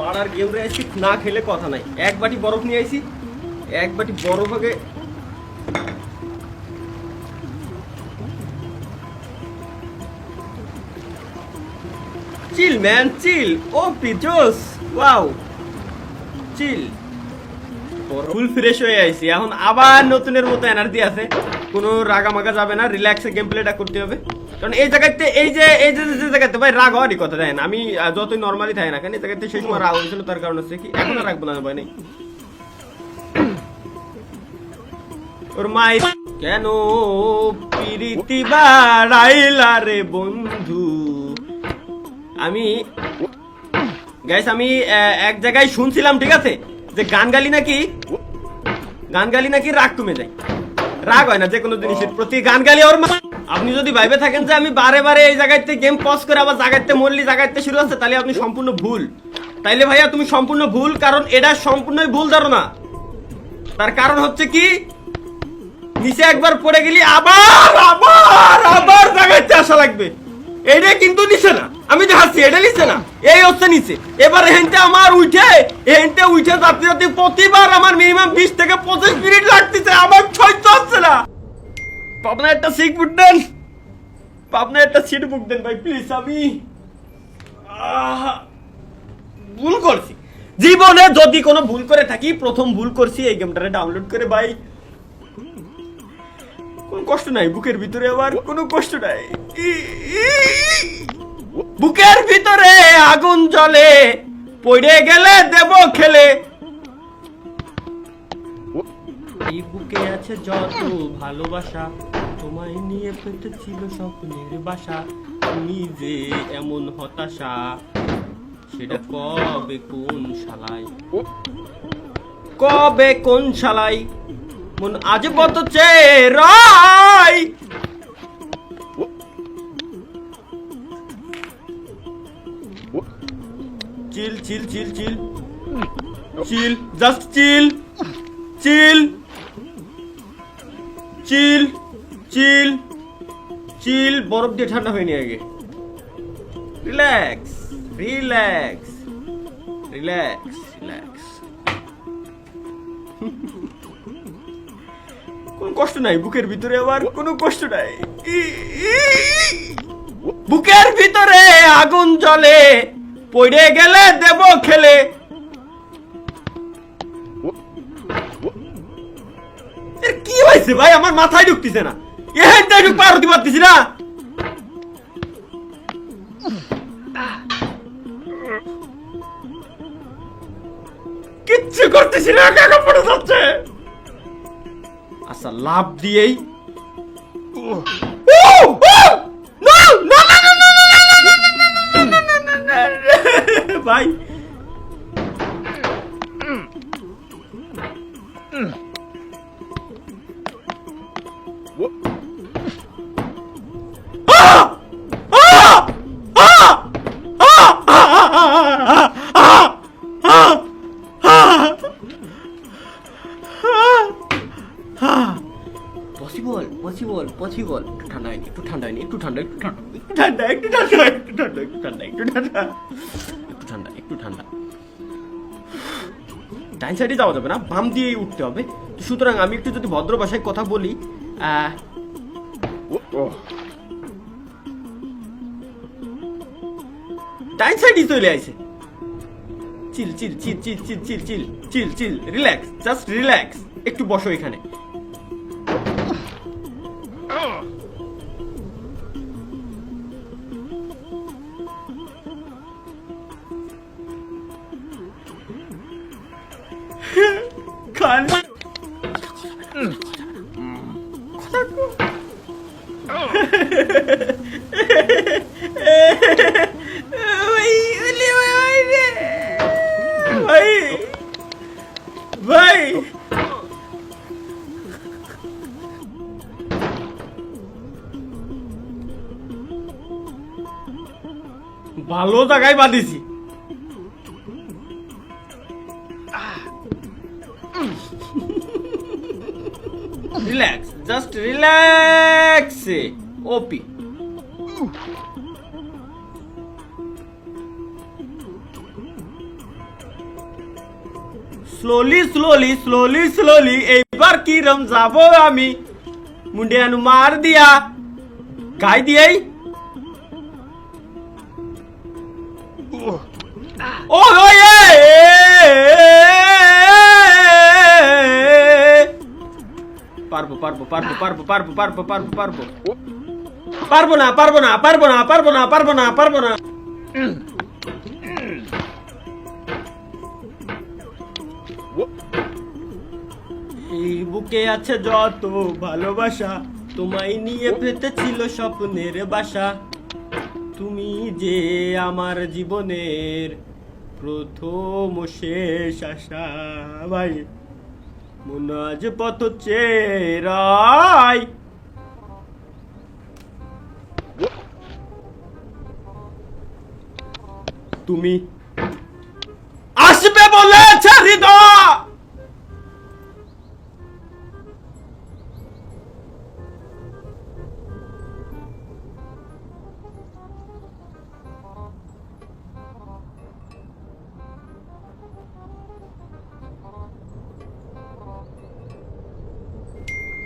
পাড়ার গেম রে আইছি না খেলে কথা নাই। এক বাটি বরফ নিয়ে আইছি, এক বাটি বরফ আগে চিল ম্যান চিল। ও পিজোস ওয়াও চিল। ফুল ফ্রেশ হয়ে আইছি, এখন আবার নতুনের মতো এনার্জি আছে। কোনো রাগামাগা যাবে না, রিল্যাক্সে গেম প্লেটা করতে হবে। কারণ এই জায়গাতে এই যে জায়গাতে ভাই রাগ হওয়ারই কথা দেয় না। আমি যতই নর্মালি থাকি না কেন এই জায়গাতে সেই সময় রাগ হয়েছিল, তার কারণ হচ্ছে কি এখন আর রাখবো না ভাই নেই। ওর মাই কেন পিরিতি বাড়াইলা রে বন্ধু। আমি গাইস আমি এক জায়গায় শুনছিলাম, ঠিক আছে, যে গান গালি নাকি রাগ কমে যায়। রাগ হয় না যে কোনো জিনিসের প্রতি, গান গালি ওর। আপনি যদি ভাইবে থাকেন যে আমি বারে বারে এই জায়গাতে গেম পজ করে আবার জায়গাতে মরলি জায়গাতে শুরু হচ্ছে, তাহলে আপনি সম্পূর্ণ ভুল। তাইলে ভাইয়া তুমি সম্পূর্ণ ভুল, কারণ এটা সম্পূর্ণই ভুল ধারণা। তার কারণ হচ্ছে কি নিচে একবার পড়ে গেলি আবার আবার আবার জায়গাতে আসা লাগবে। এটা কিন্তু নিচে না, আমি দেখাচ্ছি এটা নিচে না, এই হচ্ছে নিচে। এবার এখানটা আমার উঠে যাতে প্রতিবার আমার মিনিমাম 20 থেকে 25 মিনিট লাগতেছে, আমার সহ্য হচ্ছে না। পাবনা একটা সিট বুক দেন, পাবনা একটা সিট বুক দেন ভাই প্লিজ। আমি ভুল করছি জীবনে, যদি কোনো ভুল করে থাকি প্রথম ভুল করছি এই গেমটারে ডাউনলোড করে। ভাই কোনো কষ্ট নাই বুকের ভিতরে, আবার কোনো কষ্ট নাই। বুকের ভিতরে আগুন জ্বলে, পড়ে গেলে দেব খেলে। এই বুকে আছে যত ভালোবাসা, তোমায় নিয়ে পেতে ছিল স্বপ্নের বাসা। তুমি যে এমন হতাশা, সেটা কবে কোন শালাই মন আজ কত চেরাই। চিল চিল চিল চিল চিল just chill chill chill chill চিল। বরফ দিয়ে ঠান্ডা হয়নি আগে। Relax relax relax relax. কোন কষ্ট নাই বুকের ভিতরে, আবার কোনো কষ্ট নাই। বুকের ভিতরে আগুন জ্বলে, পড়ে গেলে দেব খেলে। কি হয়েছে ভাই, আমার মাথায় ঢুকতেছে না, এখানটাই ঢুক পারতে পারতেছি না। কিচ্ছু করতেছি না, কাকা পড়ে যাচ্ছে। আচ্ছা লাভ দিয়েই ভাই পসিবল। একটু ঠান্ডা একটু ঠান্ডা ডাইন সাইডে যাওয়া যাবে না, বাম দিয়েই উঠতে হবে। সুতরাং আমি একটু যদি ভদ্র ভাষায় কথা বলি, ডাইন সাইডই চলে আইছে। Chill chill chill chill chill chill chill chill chill relax, just relax. একটু বসো এখানে। ভাই ভালো জায়গায় বাঁধিছি। Relax, just relax. ওপি স্লোলি স্লোলি স্লোলি স্লোলি এইবার কিরম যাব আমি মুন্ডিয়ানু মার দিয়া গাই দিয়েই ও পারবো পারবো পারবো পারবো পারবো পারবো পারবো পারবো পারবো না পারবো না পারবো না পারবো না পারবো না পারবো না এই বুকে আছে যত ভালোবাসা তোমায় নিয়ে পেতে ছিল স্বপ্নের বাসা তুমি যে আমার জীবনের প্রথম শেষ আশা ভাই মন আজ পথ চেরাই তুমি আসবে বলেছে হৃদয়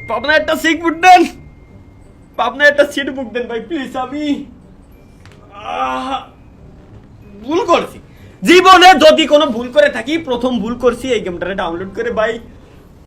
পাবনা একটা সিট বুক দেন পাবনা একটা সিট বুক দেন ভাই প্লিজ আমি ভুল করছি জীবনে যদি কোনো ভুল করে থাকি প্রথম ভুল করছি এই গেমটারে ডাউনলোড করে ভাই